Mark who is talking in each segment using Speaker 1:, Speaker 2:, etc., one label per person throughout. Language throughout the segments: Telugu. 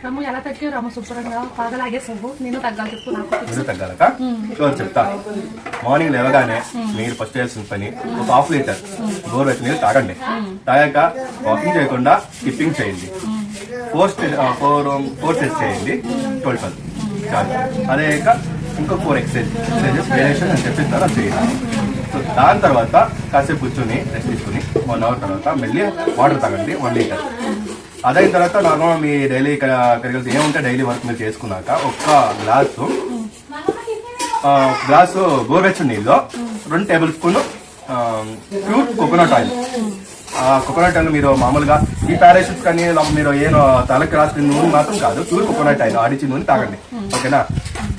Speaker 1: రమ్ము ఎలా తగ్గి రమ్ము శుభ్రంగా బాగా లాగేసావు. నేను తగ్గాలి చెప్పు నాకు.
Speaker 2: తగ్గాలక చెప్తా. మార్నింగ్ లేవగానే మీరు ఫస్ట్ చేయాల్సిన పని ఒక హాఫ్ లీటర్ గోరువెచ్చని నీళ్ళు తాగండి. తాగాక వాకింగ్ చేయకుండా స్కిప్పింగ్ చేయండి. ఫోర్ స్టెప్స్ చేయండి 12 చాలు. అదే ఇంకో 4 ఎక్సర్సైజెస్ వేరియేషన్ అని చెప్పిస్తాను అది చేయండి. సో దాని తర్వాత కాసేపు కూర్చొని రెస్ట్ తీసుకుని 1 అవర్ తర్వాత మళ్ళీ వాటర్ తాగండి 1 లీటర్. అదైన తర్వాత నార్మల్ మీ డైలీ కరిగల్స్ ఏముంటే డైలీ వర్క్ మీరు చేసుకున్నాక ఒక్క గ్లాసు గోరువెచ్చని నీళ్ళు 2 table spoon pure coconut oil. Coconut oil మీరు మామూలుగా ఈ పారాషూట్స్ కానీ మీరు ఏం తలకి రాసుకునే నూనె మాత్రం కాదు, ప్యూర్ కోకోనట్ ఆయిల్ ఆడిచి నూనె తాగండి. ఓకేనా?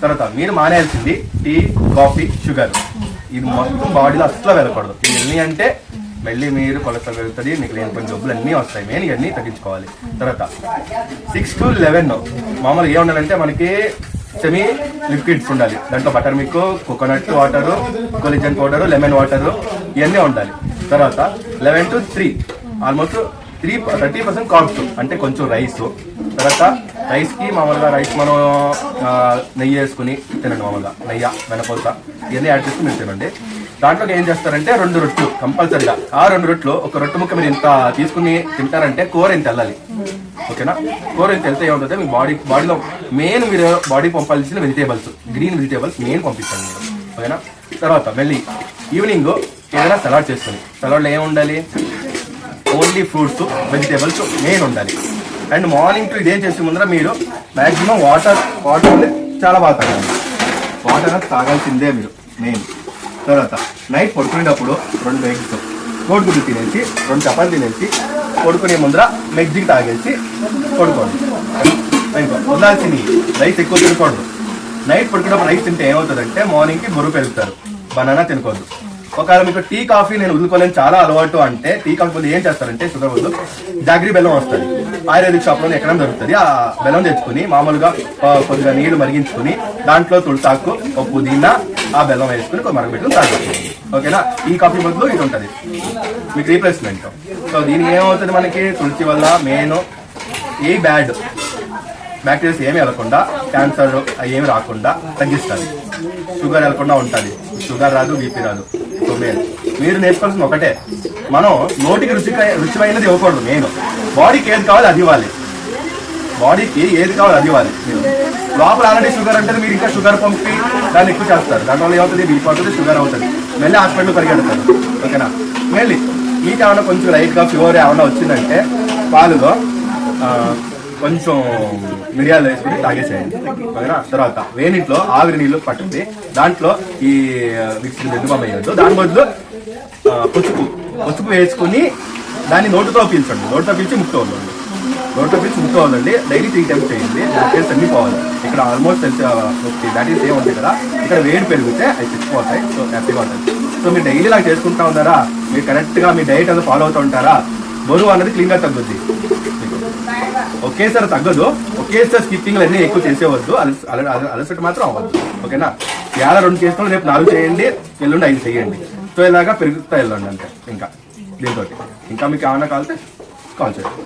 Speaker 2: తర్వాత మీరు మానేయాల్సింది టీ, కాఫీ, షుగర్. ఇది మొత్తం బాడీలో అసలు వెళ్ళకూడదు. ఇది ఎన్ని అంటే మళ్ళీ మీరు కొలెస్ట్రాల్ పెరుగుతుంది, మీకు లేని కొన్ని జబ్బులు అన్నీ వస్తాయి. మెయిన్ ఇవన్నీ తగ్గించుకోవాలి. తర్వాత 6 to 11 మామూలుగా ఏ ఉండాలంటే మనకి సెమీ లిక్విడ్స్ ఉండాలి. దాంట్లో butter milk, coconut water, collision powder, lemon water ఇవన్నీ ఉండాలి. తర్వాత 11 to 3 ఆల్మోస్ట్ 30% కార్బ్స్ అంటే కొంచెం రైస్. తర్వాత రైస్ కి మామూలుగా రైస్ మనం నెయ్యి వేసుకుని తినండి. మామూలుగా నెయ్యి, వెనపోత ఇవన్నీ యాడ్ చేసుకుని మీరు తినండి. దాంట్లోకి ఏం చేస్తారంటే 2 రొట్టెలు కంపల్సరిగా. ఆ 2 రొట్టెలు ఒక రొట్టె ముక్క మీరు ఇంత తీసుకుని తింటారంటే కూర ఇంత వెళ్ళాలి. ఓకేనా? కూర ఇంత వెళ్తే ఏముంటుంది మీ బాడీలో మెయిన్ మీరు బాడీ పంపాల్సిన వెజిటేబుల్స్, గ్రీన్ వెజిటేబుల్స్ మెయిన్ పంపించండి మీరు. ఓకేనా? తర్వాత మళ్ళీ ఈవినింగ్ ఏదైనా సలాడ్ చేసుకుని, సలాడ్లో ఏమి ఉండాలి? ఓన్లీ ఫ్రూట్స్, వెజిటేబుల్స్ మెయిన్ ఉండాలి. అండ్ మార్నింగ్ టు ఇదేం చేసే ముందర మీరు మ్యాక్సిమం వాటర్ చాలా బాగా తాగాలి. వాటర్ తాగాల్సిందే మీరు మెయిన్. తర్వాత నైట్ పడుకునేటప్పుడు 2 ఎగ్స్, కోడిగుడ్డు తినేసి 2 చపాతీ తినేసి పడుకునే ముందర మెగ్జిక్ తాగేసి పడుకోండి. వదలాల్సింది రైస్ ఎక్కువ తినకూడదు. నైట్ పడుకునేటప్పుడు రైస్ తింటే ఏమవుతుందంటే మార్నింగ్కి బరువు పెరుగుతారు. బనానా తినకూడదు. ఒకవేళ మీకు టీ, కాఫీ నేను వదులుకోలేని చాలా అలవాటు అంటే టీ, కాఫీ బదులు ఏం చేస్తారంటే షుగర్ బదులు జాగ్రీ బెల్లం వస్తుంది. ఆయుర్వేదిక్ షాప్లో ఎక్కడ దొరుకుతుంది. ఆ బెల్లం తెచ్చుకుని మామూలుగా కొద్దిగా నీళ్లు మరిగించుకుని దాంట్లో తులసాకు, ఒక పుదీనా, ఆ బెల్లం వేసుకుని మరగబెట్టుకుని తాగొచ్చు. ఓకేనా? ఈ కాఫీ బదులు ఇది ఉంటుంది మీకు రీప్లేస్మెంట్. సో దీనికి ఏమవుతుంది, మనకి తులసి వల్ల మెయిన్ ఏ బ్యాడ్ బ్యాక్టీరియాస్ ఏమి వెళ్ళకుండా, క్యాన్సర్ ఏమి రాకుండా తగ్గిస్తుంది. షుగర్ వెళ్ళకుండా ఉంటుంది. షుగర్ రాదు, బీపీ రాదు. సో మీరు నేర్చుకోవాల్సింది ఒకటే, మనం నోటికి రుచిమైనది ఇవ్వకూడదు. మెయిన్ బాడీకి ఏది కావాలి అది ఇవ్వాలి. బాడీకి ఏది కావాలి అది ఇవ్వాలి. మీరు లోపల ఆల్రెడీ షుగర్ అంటే మీరు ఇంకా షుగర్ పంపి దాన్ని ఎక్కువ చేస్తారు. దానివల్ల ఏమవుతుంది, బీపీ అవుతుంది, షుగర్ అవుతుంది, మళ్ళీ హాస్పిటల్ పరిగెడతారు. ఓకేనా? మళ్ళీ మీకు ఏమన్నా కొంచెం లైట్గా ఫీవర్ ఏమన్నా వచ్చిందంటే పాలులో కొంచెం మిరియాలు వేసుకుని తాగేసేయండి. ఓకేనా? తర్వాత వేనిట్లో ఆవిరి నీళ్ళు పట్టింది, దాంట్లో ఈ మిక్సీ బెందుబాబు వేయద్దు. దాని బదులు పసుపు వేసుకుని దాన్ని నోటుతో పీల్చండి. నోటుతో పీల్చి ముక్కోవాలండి. నోటుతో పీల్చి ముక్కోవాలండి. డైలీ 3 times చేయండి. టేస్ట్ అన్ని పోవాలి. ఇక్కడ ఆల్మోస్ట్ దాట్ ఈస్ ఏం ఉంటుంది కదా, ఇక్కడ వేడి పెరిగితే అవి తెచ్చిపోతాయి. సో హ్యాపీగా ఉంటుంది. సో మీరు డైలీ ఇలా చేసుకుంటా ఉన్నారా, మీరు కరెక్ట్గా మీ డైట్ అది ఫాలో అవుతూ ఉంటారా, బరువు అన్నది క్లీన్గా తగ్గుద్ది. ఒకేసారి తగ్గదు. ఒకేసారి స్కిప్పింగ్లు అన్నీ ఎక్కువ చేసేవద్దు. అలసట మాత్రం అవ్వద్దు. ఓకేనా? ఇవాళ 2 చేస్తాం, రేపు 4 చేయండి, ఎల్లుండి 5 చేయండి. సో ఇలాగా పెరుగుతా వెళ్ళండి అంతే. ఇంకా దీంతో ఇంకా మీకు ఏమైనా కావాలంటే కాల్ చేయండి.